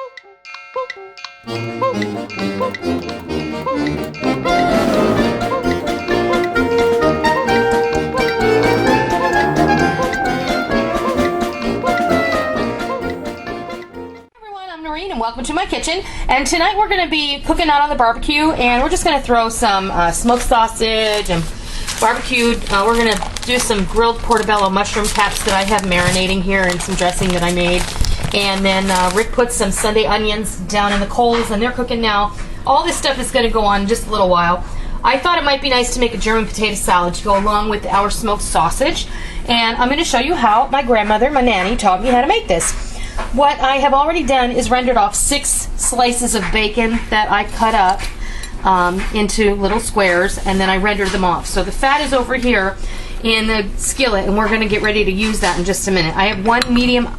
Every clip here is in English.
I'm Noreen and welcome to my kitchen. And tonight we're going to be cooking out on the barbecue, and we're just going to throw some smoked sausage and barbecued. We're going to do some grilled portobello mushroom caps that I have marinating here and some dressing that I made. And then Rick put some Sunday onions down in the coals and they're cooking now. All this stuff is going to go on in just a little while. I thought it might be nice to make a German potato salad to go along with our smoked sausage. And I'm going to show you how my grandmother, my nanny, taught me how to make this. What I have already done is rendered off 6 slices of bacon that I cut up into little squares, and then I rendered them off. So the fat is over here in the skillet, and we're going to get ready to use that in just a minute. I have 1 medium,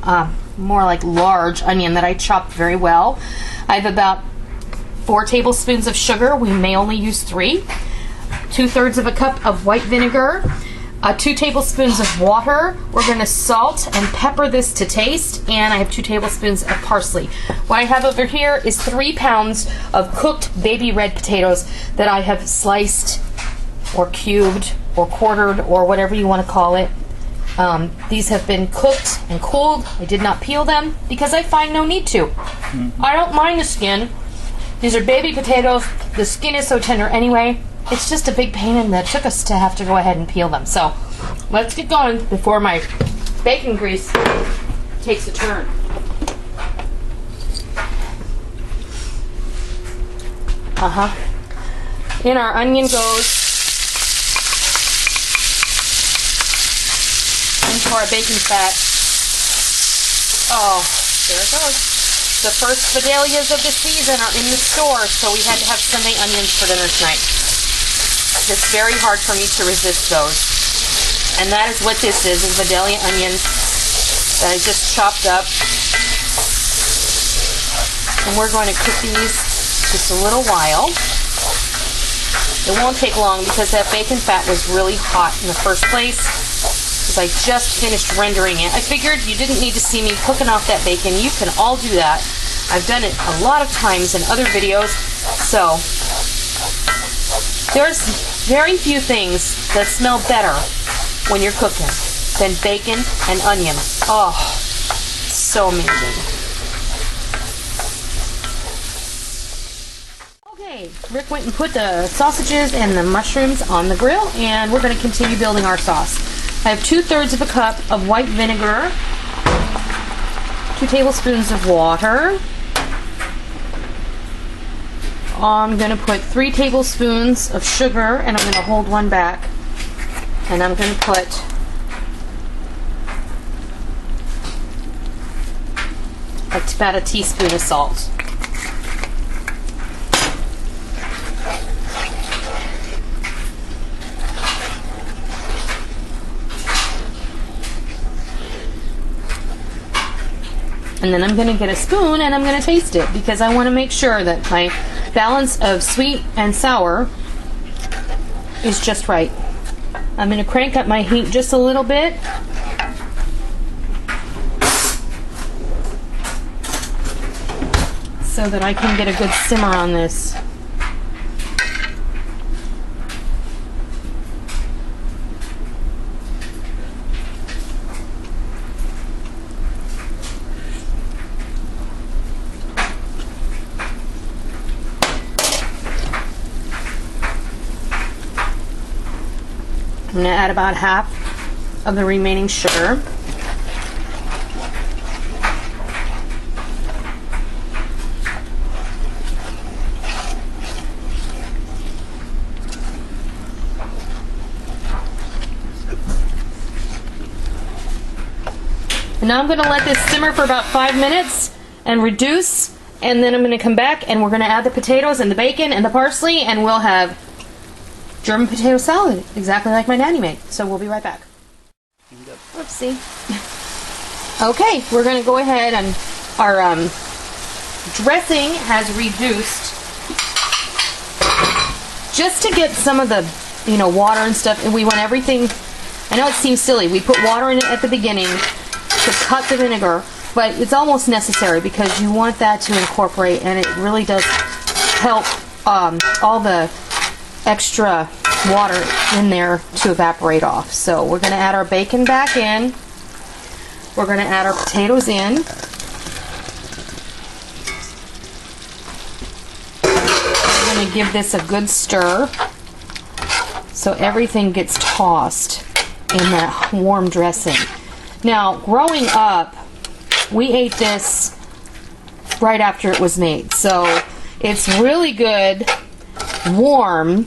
more like large onion that I chopped very well. I have about 4 tablespoons of sugar. We may only use 3. 2/3 of a cup of white vinegar. 2 tablespoons of water. We're going to salt and pepper this to taste, and I have 2 tablespoons of parsley. What I have over here is 3 pounds of cooked baby red potatoes that I have sliced or cubed or quartered or whatever you want to call it. These have been cooked and cooled. I did not peel them because I find no need to. I don't mind the skin. These are baby potatoes. The skin is so tender anyway. It's just a big pain in the took us to have to go ahead and peel them. So let's get going before my bacon grease takes a turn. In our onion goes into our bacon fat. Oh, there it goes. The first vidalias of the season are in the store, so we had to have Sunday onions for dinner tonight. It's very hard for me to resist those. And that is what this is Vidalia onions that I just chopped up. And we're going to cook these just a little while. It won't take long because that bacon fat was really hot in the first place, because I just finished rendering it. I figured you didn't need to see me cooking off that bacon. You can all do that. I've done it a lot of times in other videos. So there's very few things that smell better when you're cooking than bacon and onion. Oh, so amazing. Okay, Rick went and put the sausages and the mushrooms on the grill, and we're going to continue building our sauce. I have 2/3 of a cup of white vinegar, 2 tablespoons of water. I'm going to put 3 tablespoons of sugar, and I'm going to hold one back. And I'm going to put about a teaspoon of salt. And then I'm going to get a spoon and I'm going to taste it, because I want to make sure that my balance of sweet and sour is just right. I'm going to crank up my heat just a little bit. So that I can get a good simmer on this. I'm going to add about half of the remaining sugar. And now I'm going to let this simmer for about 5 minutes and reduce, and then I'm going to come back and we're going to add the potatoes and the bacon and the parsley, and we'll have German potato salad, exactly like my nanny made. So we'll be right back. Oopsie. Okay, we're going to go ahead, and our dressing has reduced just to get some of the, water and stuff. And we want everything. I know it seems silly. We put water in it at the beginning to cut the vinegar, but it's almost necessary because you want that to incorporate, and it really does help all the extra water in there to evaporate off. So we're going to add our bacon back in. We're going to add our potatoes in. We're going to give this a good stir so everything gets tossed in that warm dressing. Now, growing up, we ate this right after it was made. So it's really good warm,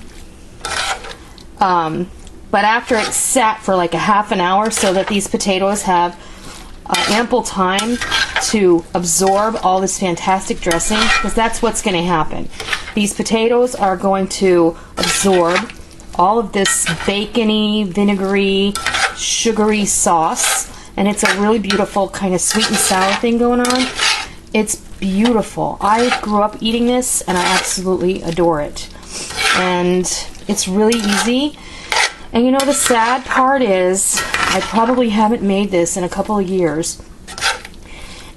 but after it's sat for like a half an hour so that these potatoes have ample time to absorb all this fantastic dressing, because that's what's going to happen. These potatoes are going to absorb all of this bacony, vinegary, sugary sauce, and it's a really beautiful kind of sweet and sour thing going on. It's beautiful. I grew up eating this and I absolutely adore it. And it's really easy. And you know, the sad part is I probably haven't made this in a couple of years.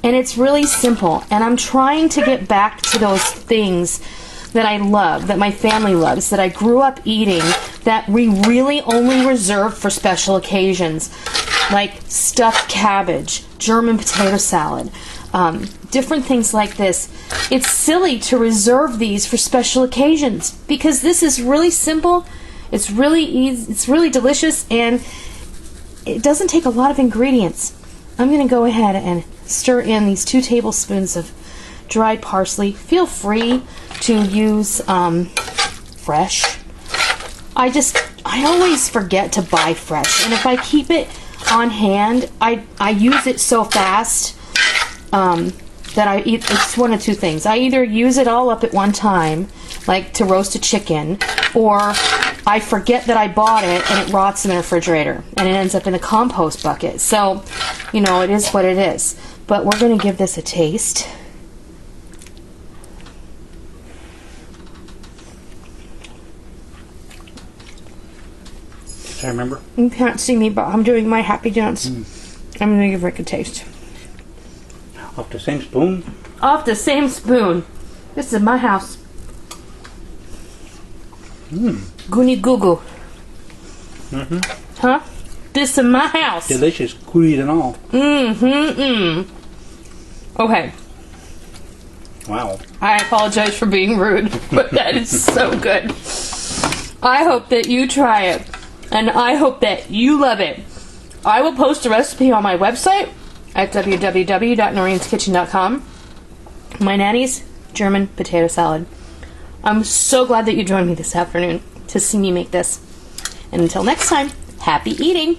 And it's really simple. And I'm trying to get back to those things that I love, that my family loves, that I grew up eating, that we really only reserve for special occasions, like stuffed cabbage, German potato salad, different things like this. It's silly to reserve these for special occasions because this is really simple, it's really easy, it's really delicious, and it doesn't take a lot of ingredients. I'm going to go ahead and stir in these 2 tablespoons of dried parsley. Feel free to use fresh. I always forget to buy fresh, and if I keep it on hand, I use it so fast that I eat. It's one of two things. I either use it all up at one time, like to roast a chicken, or I forget that I bought it and it rots in the refrigerator and it ends up in the compost bucket. So, you know, it is what it is. But we're going to give this a taste. I remember. You can't see me, but I'm doing my happy dance. I'm going to give Rick a taste. Off the same spoon? Off the same spoon. This is my house. Goonie goo goo. Huh? This is my house. Delicious, cooties and all. Okay. Wow. I apologize for being rude, but that is so good. I hope that you try it, and I hope that you love it. I will post a recipe on my website at www.noreenskitchen.com. My Nanny's German potato salad. I'm so glad that you joined me this afternoon to see me make this. And until next time, happy eating!